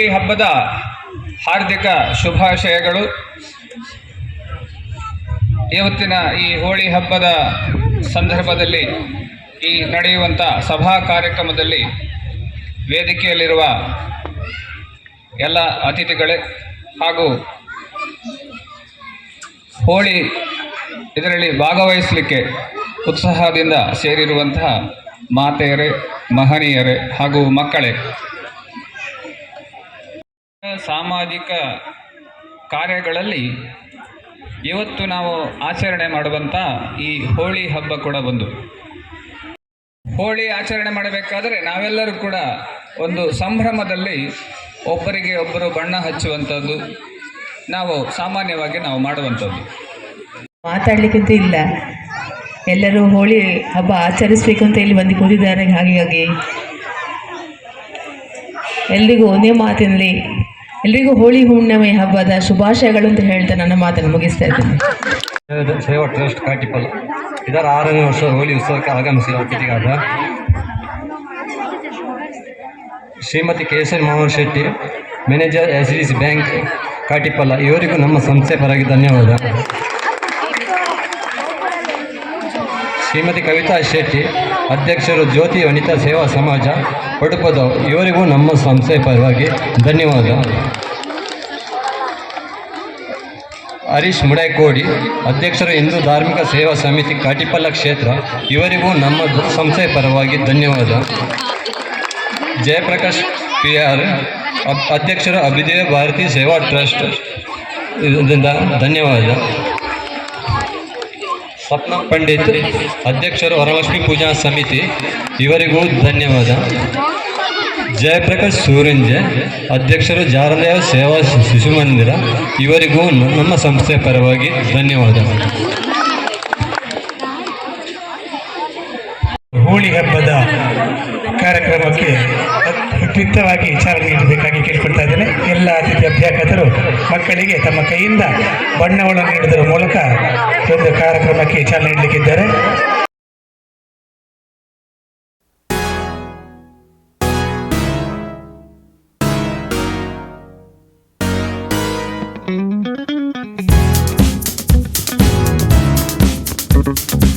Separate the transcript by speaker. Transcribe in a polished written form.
Speaker 1: ಹೋಳಿ ಹಬ್ಬದ ಹಾರ್ದಿಕ ಶುಭಾಶಯಗಳು. ಇವತ್ತಿನ ಈ ಹೋಳಿ ಹಬ್ಬದ ಸಂದರ್ಭದಲ್ಲಿ ಈ ನಡೆಯುವಂಥ ಸಭಾ ಕಾರ್ಯಕ್ರಮದಲ್ಲಿ ವೇದಿಕೆಯಲ್ಲಿರುವ ಎಲ್ಲ ಅತಿಥಿಗಳೇ ಹಾಗೂ ಹೋಳಿ ಇದರಲ್ಲಿ ಭಾಗವಹಿಸಲಿಕ್ಕೆ ಉತ್ಸಾಹದಿಂದ ಸೇರಿರುವಂತಹ ಮಾತೆಯರೇ, ಮಹನೀಯರೇ ಹಾಗೂ ಮಕ್ಕಳೇ, ಸಾಮಾಜಿಕ ಕಾರ್ಯಗಳಲ್ಲಿ ಇವತ್ತು ನಾವು ಆಚರಣೆ ಮಾಡುವಂಥ ಈ ಹೋಳಿ ಹಬ್ಬ ಕೂಡ ಒಂದು. ಹೋಳಿ ಆಚರಣೆ ಮಾಡಬೇಕಾದರೆ ನಾವೆಲ್ಲರೂ ಕೂಡ ಒಂದು ಸಂಭ್ರಮದಲ್ಲಿ ಒಬ್ಬರಿಗೆ ಒಬ್ಬರು ಬಣ್ಣ ಹಚ್ಚುವಂಥದ್ದು ನಾವು ಸಾಮಾನ್ಯವಾಗಿ ನಾವು ಮಾಡುವಂಥದ್ದು.
Speaker 2: ಮಾತಾಡಲಿಕ್ಕಂತ ಇಲ್ಲ, ಎಲ್ಲರೂ ಹೋಳಿ ಹಬ್ಬ ಆಚರಿಸಬೇಕು ಅಂತ ಇಲ್ಲಿ ಬಂದು ಕೂತಿದ್ದಾರೆ. ಹಾಗಾಗಿ ಎಲ್ರಿಗೂ ಒಂದೇ ಮಾತಿನಲ್ಲಿ ಎಲ್ರಿಗೂ ಹೋಳಿ ಹುಣ್ಣಿಮೆ ಹಬ್ಬದ ಶುಭಾಶಯಗಳು ಅಂತ ಹೇಳ್ತಾ ನನ್ನ ಮಾತನ್ನು ಮುಗಿಸ್ತಾ ಇದ್ದೇನೆ.
Speaker 3: ಸೇವಾ ಟ್ರಸ್ಟ್ ಕಾಟಿಪಲ್ ಇದರ 6ನೇ ವರ್ಷ ಹೋಳಿ ಉತ್ಸವಕ್ಕೆ ಆಗಮಿಸಿದ ಅತಿಥಿಗಾದ Shrimati Kesari Mohan Shetty, manager SDC bank Katipalla, ಇವರಿಗೂ ನಮ್ಮ ಸಂಸ್ಥೆ ಪರವಾಗಿ ಧನ್ಯವಾದ. ಶ್ರೀಮತಿ ಕವಿತಾ ಶೆಟ್ಟಿ, ಅಧ್ಯಕ್ಷರು ಜ್ಯೋತಿ ವನಿತಾ ಸೇವಾ ಸಮಾಜ ಪಡುಪದವ್, ಇವರಿಗೂ ನಮ್ಮ ಸಂಸ್ಥೆ ಪರವಾಗಿ ಧನ್ಯವಾದ. ಹರೀಶ್ ಮುಡೈಕೋಡಿ, ಅಧ್ಯಕ್ಷರು ಹಿಂದೂ ಧಾರ್ಮಿಕ ಸೇವಾ ಸಮಿತಿ ಕಾಟಿಪಲ್ಲ ಕ್ಷೇತ್ರ, ಇವರಿಗೂ ನಮ್ಮ ಸಂಸ್ಥೆ ಪರವಾಗಿ ಧನ್ಯವಾದ. ಜಯಪ್ರಕಾಶ್ PR, ಅಧ್ಯಕ್ಷರು ಅಭಿದಯ ಭಾರತಿ ಸೇವಾ ಟ್ರಸ್ಟ್, ಇದರಿಂದ ಧನ್ಯವಾದ. ಸಪ್ನ ಪಂಡಿತ್, ಅಧ್ಯಕ್ಷರು ವರಲಕ್ಷ್ಮಿ ಪೂಜಾ ಸಮಿತಿ, ಇವರಿಗೂ ಧನ್ಯವಾದ. ಜಯಪ್ರಕಾಶ್ ಸೂರಂಜೆ, ಅಧ್ಯಕ್ಷರು ಜಾರದೇವ ಸೇವಾ ಶಿಶು ಮಂದಿರ, ಇವರಿಗೂ ನಮ್ಮ ಸಂಸ್ಥೆ ಪರವಾಗಿ ಧನ್ಯವಾದ.
Speaker 4: ಹೋಳಿ ಹಬ್ಬದ ಕಾರ್ಯಕ್ರಮಕ್ಕೆ ಅತ್ಯುತ್ತಮವಾಗಿ ಚಾಲನೆ ನೀಡಬೇಕಾಗಿ ಕೇಳಿಕೊಳ್ತಾ ಇದ್ದೇನೆ. ಎಲ್ಲ ಅತಿಥಿ ಅಭ್ಯಾಗತರು ಮಕ್ಕಳಿಗೆ ತಮ್ಮ ಕೈಯಿಂದ ಬಣ್ಣವನ್ನು ನೀಡುವುದರ ಮೂಲಕ ಒಂದು ಕಾರ್ಯಕ್ರಮಕ್ಕೆ ಚಾಲನೆ ನೀಡಲಿಕ್ಕಿದ್ದಾರೆ.
Speaker 5: Thank you.